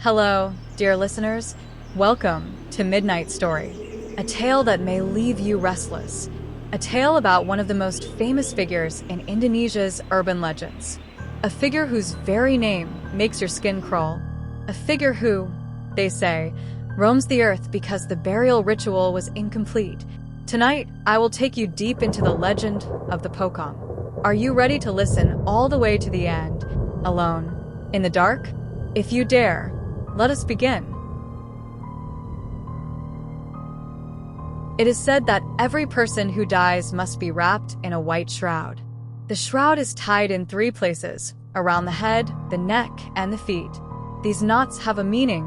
Hello, dear listeners. Welcome to Midnight Story, a tale that may leave you restless. A tale about one of the most famous figures in Indonesia's urban legends. A figure whose very name makes your skin crawl. A figure who, they say, roams the earth because the burial ritual was incomplete. Tonight, I will take you deep into the legend of the Pocong. Are you ready to listen all the way to the end, alone, in the dark? If you dare, let us begin. It is said that every person who dies must be wrapped in a white shroud. The shroud is tied in 3 places, around the head, the neck, and the feet. These knots have a meaning,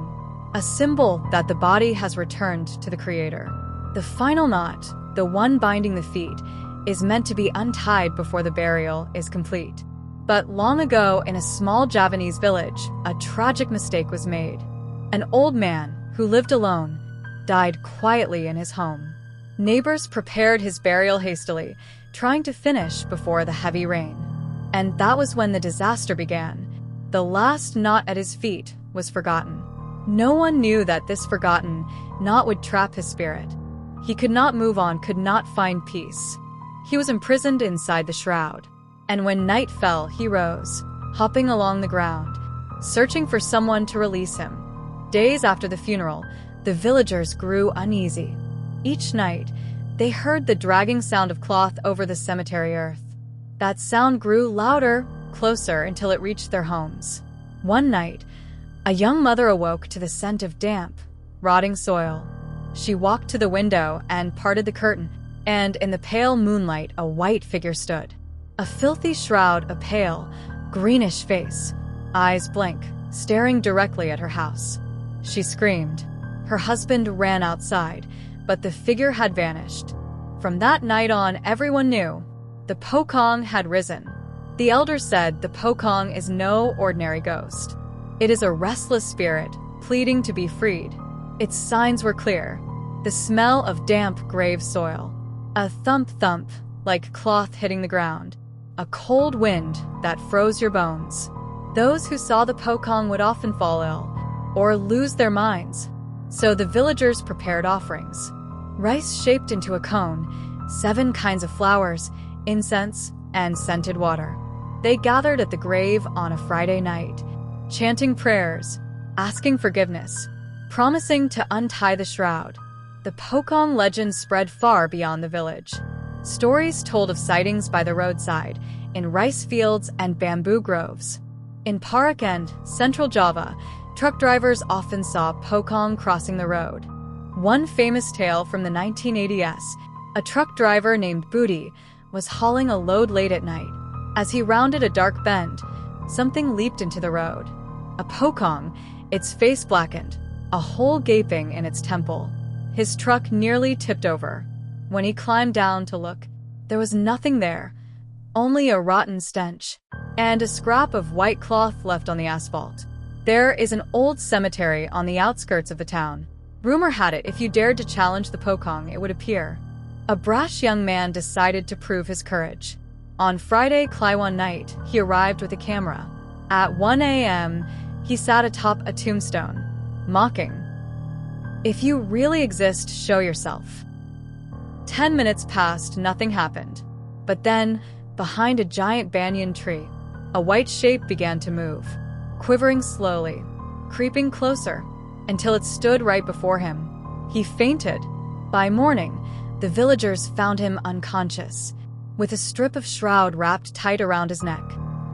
a symbol that the body has returned to the Creator. The final knot, the one binding the feet, is meant to be untied before the burial is complete. But long ago, in a small Javanese village, a tragic mistake was made. An old man, who lived alone, died quietly in his home. Neighbors prepared his burial hastily, trying to finish before the heavy rain. And that was when the disaster began. The last knot at his feet was forgotten. No one knew that this forgotten knot would trap his spirit. He could not move on, could not find peace. He was imprisoned inside the shroud. And when night fell, he rose, hopping along the ground, searching for someone to release him. Days after the funeral, the villagers grew uneasy. Each night, they heard the dragging sound of cloth over the cemetery earth. That sound grew louder, closer, until it reached their homes. One night, a young mother awoke to the scent of damp, rotting soil. She walked to the window and parted the curtain, and in the pale moonlight, a white figure stood. A filthy shroud, a pale, greenish face, eyes blank, staring directly at her house. She screamed. Her husband ran outside, but the figure had vanished. From that night on, everyone knew the Pocong had risen. The elders said the Pocong is no ordinary ghost. It is a restless spirit, pleading to be freed. Its signs were clear. The smell of damp grave soil. A thump-thump, like cloth hitting the ground. A cold wind that froze your bones. Those who saw the Pocong would often fall ill, or lose their minds. So the villagers prepared offerings. Rice shaped into a cone, 7 kinds of flowers, incense, and scented water. They gathered at the grave on a Friday night, chanting prayers, asking forgiveness, promising to untie the shroud. The Pocong legend spread far beyond the village. Stories told of sightings by the roadside, in rice fields and bamboo groves. In Perak and Central Java, truck drivers often saw Pocong crossing the road. One famous tale from the 1980s, a truck driver named Budi was hauling a load late at night. As he rounded a dark bend, something leaped into the road. A Pocong, its face blackened, a hole gaping in its temple. His truck nearly tipped over. When he climbed down to look, there was nothing there, only a rotten stench, and a scrap of white cloth left on the asphalt. There is an old cemetery on the outskirts of the town. Rumor had it if you dared to challenge the Pocong, it would appear. A brash young man decided to prove his courage. On Friday, Kliwon night, he arrived with a camera. At 1 a.m., he sat atop a tombstone, mocking. "If you really exist, show yourself." 10 minutes passed, nothing happened. But then, behind a giant banyan tree, a white shape began to move, quivering slowly, creeping closer, until it stood right before him. He fainted. By morning, the villagers found him unconscious, with a strip of shroud wrapped tight around his neck.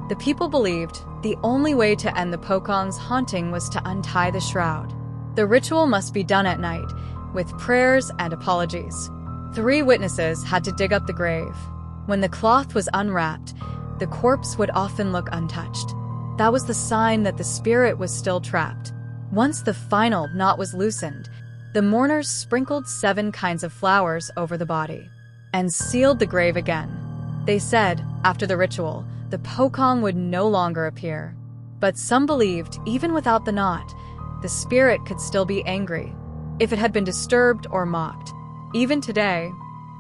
The people believed the only way to end the Pocong's haunting was to untie the shroud. The ritual must be done at night, with prayers and apologies. 3 witnesses had to dig up the grave. When the cloth was unwrapped, the corpse would often look untouched. That was the sign that the spirit was still trapped. Once the final knot was loosened, the mourners sprinkled 7 kinds of flowers over the body and sealed the grave again. They said, after the ritual, the Pocong would no longer appear. But some believed, even without the knot, the spirit could still be angry, if it had been disturbed or mocked. Even today,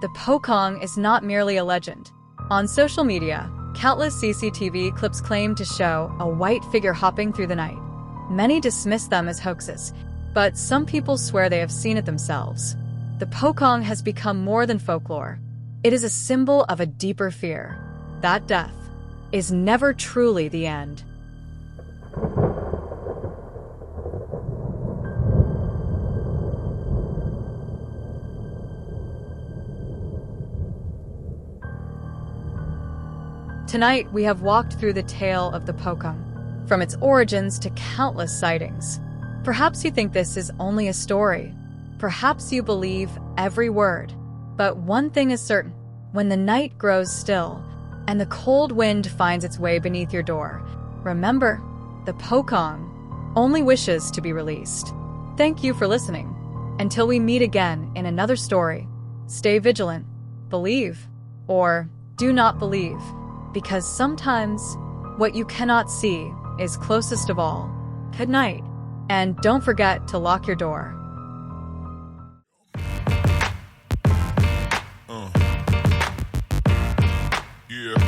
the Pocong is not merely a legend. On social media, countless CCTV clips claim to show a white figure hopping through the night. Many dismiss them as hoaxes, but some people swear they have seen it themselves. The Pocong has become more than folklore. It is a symbol of a deeper fear, that death is never truly the end. Tonight, we have walked through the tale of the Pocong, from its origins to countless sightings. Perhaps you think this is only a story. Perhaps you believe every word. But one thing is certain: when the night grows still and the cold wind finds its way beneath your door, remember, the Pocong only wishes to be released. Thank you for listening. Until we meet again in another story, stay vigilant, believe, or do not believe, because sometimes what you cannot see is closest of all. Good night, and don't forget to lock your door. Yeah.